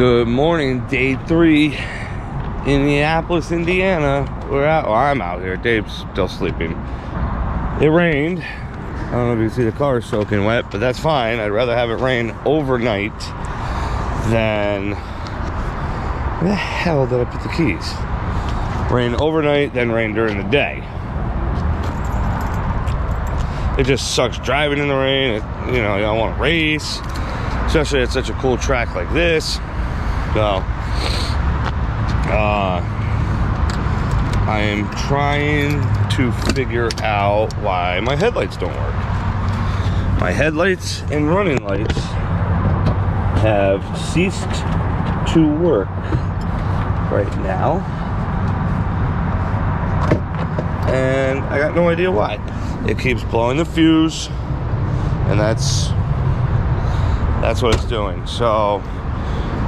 Good morning, day 3, Indianapolis, Indiana. We're out, or I'm out here. Dave's still sleeping. It rained. I don't know if you can see the car soaking wet, but that's fine. I'd rather have it rain overnight than... Where the hell did I put the keys? Rain overnight than rain during the day. It just sucks driving in the rain. You don't want to race, especially at such a cool track like this. So, I am trying to figure out why my headlights don't work. My headlights and running lights have ceased to work right now, and I got no idea why. It keeps blowing the fuse, and that's what it's doing. So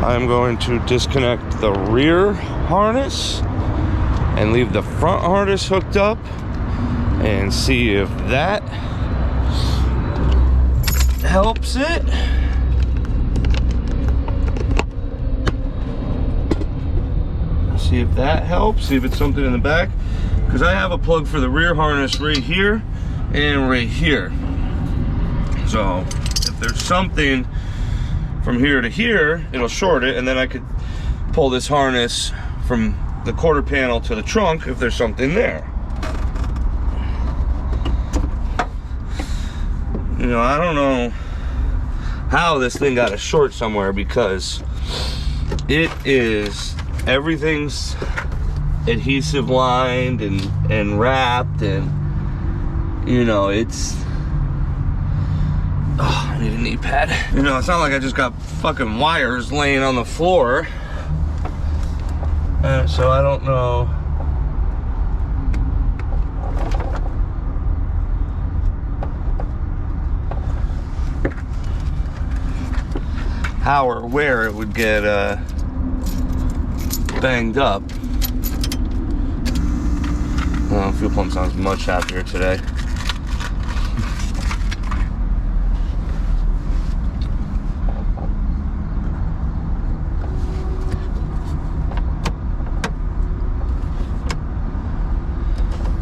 I'm going to disconnect the rear harness and leave the front harness hooked up and see if that helps it. See if that helps, see if it's something in the back, because I have a plug for the rear harness right here and right here. So if there's something from here to here, it'll short it, and then I could pull this harness from the quarter panel to the trunk if there's something there. I don't know how this thing got a short somewhere, because everything's adhesive lined and wrapped, and it's... Oh, I need a knee pad. It's not like I just got fucking wires laying on the floor. So I don't know. How or where it would get banged up. Oh, fuel pump sounds much happier today.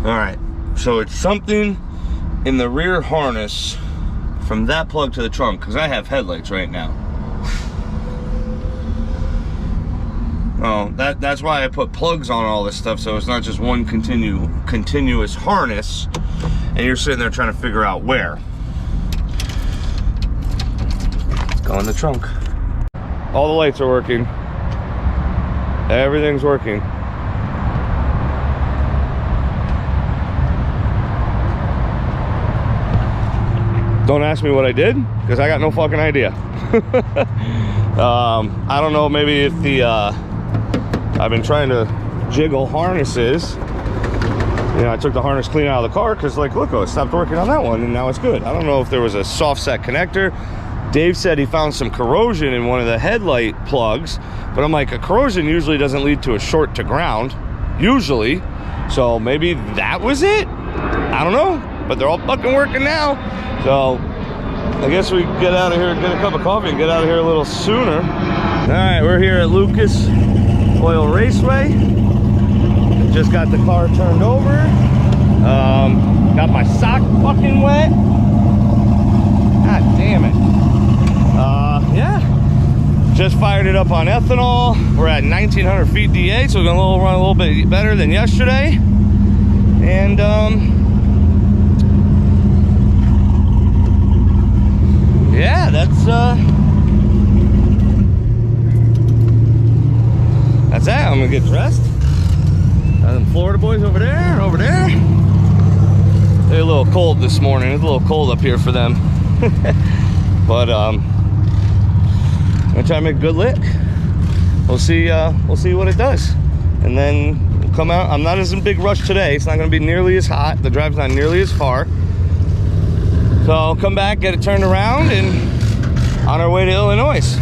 Alright, so it's something in the rear harness from that plug to the trunk, because I have headlights right now. Oh, that's why I put plugs on all this stuff, so it's not just one continuous harness, and you're sitting there trying to figure out where. Go in the trunk. All the lights are working. Everything's working. Don't ask me what I did, because I got no fucking idea. I don't know, maybe if I've been trying to jiggle harnesses. I took the harness clean out of the car, because look, it stopped working on that one, and now it's good. I don't know if there was a soft set connector. Dave said he found some corrosion in one of the headlight plugs, but I'm like, a corrosion usually doesn't lead to a short to ground, usually. So maybe that was it? I don't know, but they're all fucking working now. So I guess we get out of here and get a cup of coffee and get out of here a little sooner. All right, we're here at Lucas Oil Raceway. Just got the car turned over. Got my sock fucking wet. God damn it. Yeah. Just fired it up on ethanol. We're at 1900 feet DA, so we're gonna run a little bit better than yesterday. And yeah, that's that. I'm gonna get dressed. Them Florida boys over there, over there. They're a little cold this morning. It's a little cold up here for them. But I'm gonna try to make a good lick. We'll see what it does, and then we'll come out. I'm not as in big rush today. It's not gonna be nearly as hot. The drive's not nearly as far. So I'll come back, get it turned around, and on our way to Illinois.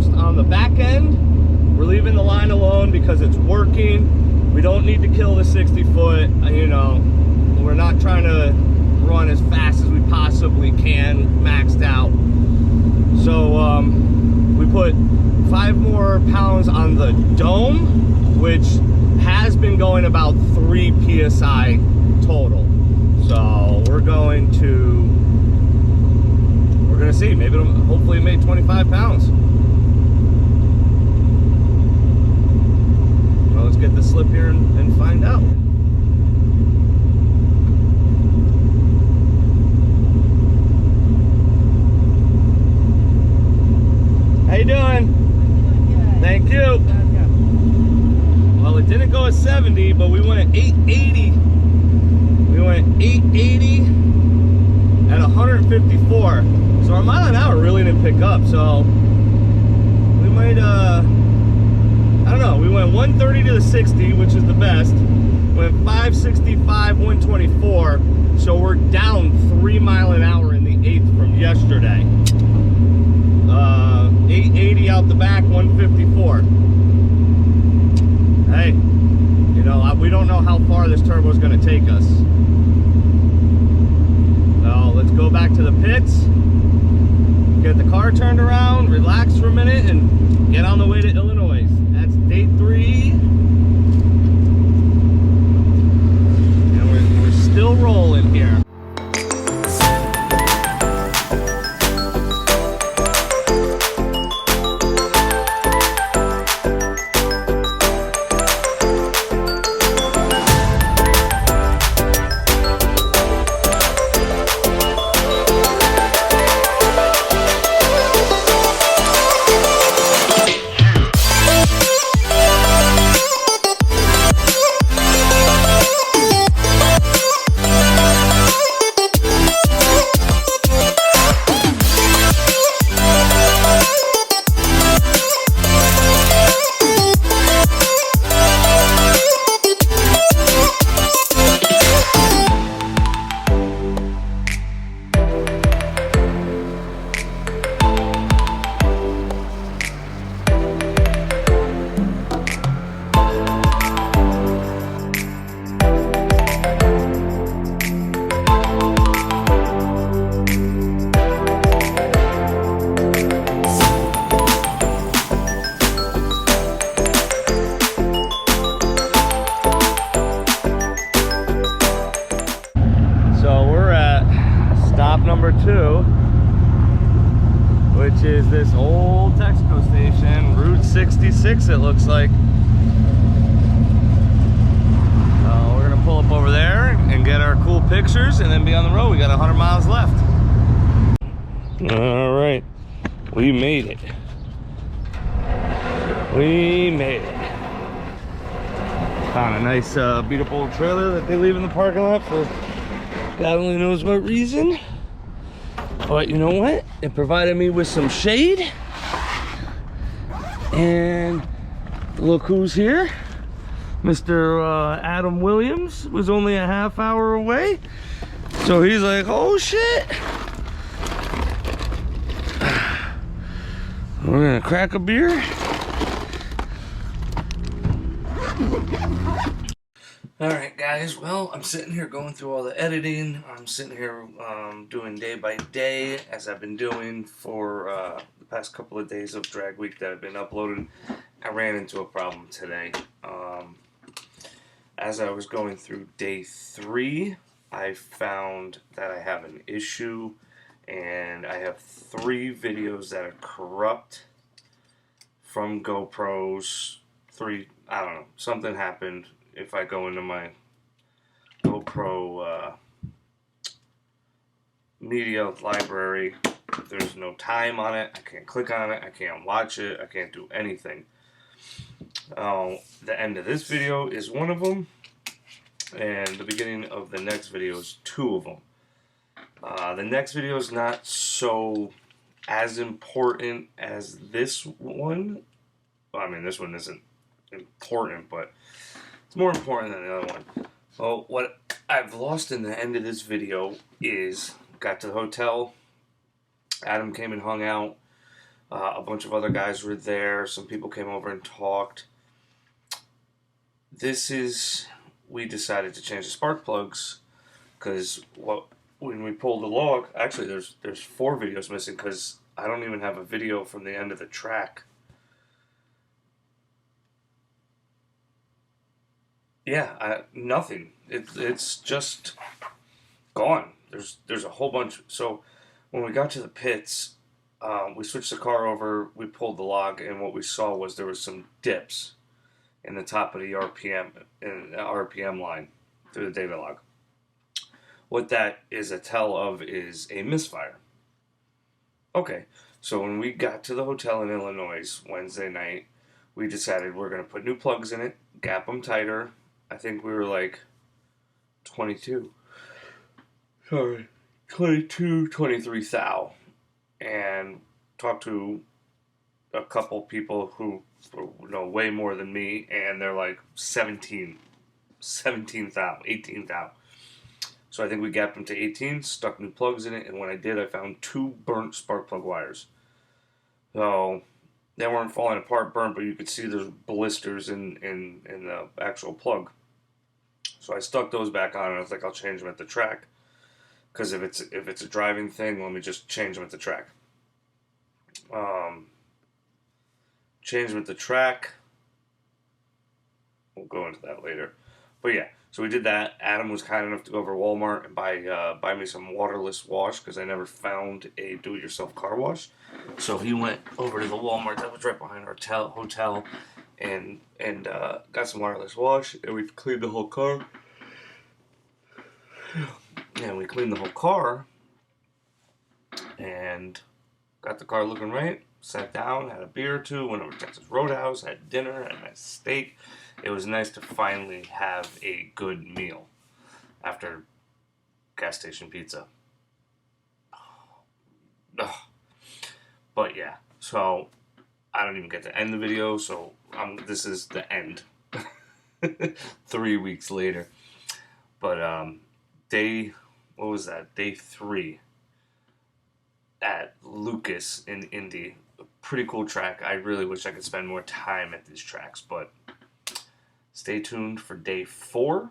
boost on the back end. We're leaving the line alone because it's working. We don't need to kill the 60 foot, you know. We're not trying to run as fast as we possibly can, maxed out. So we put 5 more pounds on the dome, which has been going about 3 psi total. So we're gonna see. Maybe hopefully it made 25 pounds. Well, let's get the slip here and find out. How you doing? Thank you. Well, it didn't go at 70, but we went at 880. We went 880 at 154. So our mile an hour really didn't pick up. So we might, I don't know. We went 130 to the 60, which is the best. Went 565, 124. So we're down 3 mile an hour in the 8th from yesterday. 880 out the back, 154. Hey, you know, we don't know how far this turbo is going to take us. So let's go back to the pits, get the car turned around, relax for a minute, and get on the way to Illinois. That's day 3. And we're still rolling here. Number 2, which is this old Texaco station, Route 66 it looks like. We're gonna pull up over there and get our cool pictures and then be on the road. We got 100 miles left. All right, we made it. We made it. Found a nice beat up old trailer that they leave in the parking lot for God only knows what reason. But you know what? It provided me with some shade. And look who's here. Mr. Adam Williams was only a half hour away. So he's like, oh shit. We're gonna crack a beer. Alright guys, well, I'm sitting here going through all the editing. I'm sitting here doing day by day as I've been doing for the past couple of days of drag week that I've been uploading. I ran into a problem today. As I was going through day 3, I found that I have an issue and I have 3 videos that are corrupt from GoPros. 3, I don't know, something happened. If I go into my GoPro media library, there's no time on it. I can't click on it. I can't watch it. I can't do anything. The end of this video is one of them, and the beginning of the next video is 2 of them. The next video is not so as important as this one. Well, I mean, this one isn't important, but it's more important than the other one. Well, what I've lost in the end of this video is, got to the hotel, Adam came and hung out, A bunch of other guys were there. Some people came over and talked. We decided to change the spark plugs because when we pulled the log, actually there's 4 videos missing because I don't even have a video from the end of the track. Yeah, nothing. It's just gone. There's a whole bunch. So when we got to the pits, we switched the car over. We pulled the log, and what we saw was there was some dips in the top of the RPM line through the data log. What that is a tell of is a misfire. Okay, so when we got to the hotel in Illinois Wednesday night, we decided we're going to put new plugs in it, gap them tighter. I think we were like 22. Sorry, 22, 23 thou. And talked to a couple people who know way more than me, and they're like 17 thou, 18 thou. So I think we gapped them to 18, stuck new plugs in it, and when I did, I found 2 burnt spark plug wires. So they weren't falling apart burnt, but you could see there's blisters in the actual plug. So I stuck those back on, and I was like, I'll change them at the track, because if it's a driving thing, let me just change them at the track. Change them at the track. We'll go into that later. But yeah, so we did that. Adam was kind enough to go over to Walmart and buy me some waterless wash because I never found a do-it-yourself car wash. So he went over to the Walmart that was right behind our hotel and got some waterless wash, and we cleaned the whole car. And we cleaned the whole car and got the car looking right. Sat down, had a beer or two, went over to Texas Roadhouse, had dinner, had a nice steak. It was nice to finally have a good meal after gas station pizza. Ugh. But yeah, so I don't even get to end the video, so this is the end. 3 weeks later. But what was that? Day 3 at Lucas in Indy. A pretty cool track. I really wish I could spend more time at these tracks, but stay tuned for day 4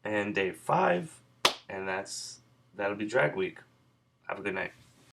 and day 5, and that'll be drag week. Have a good night.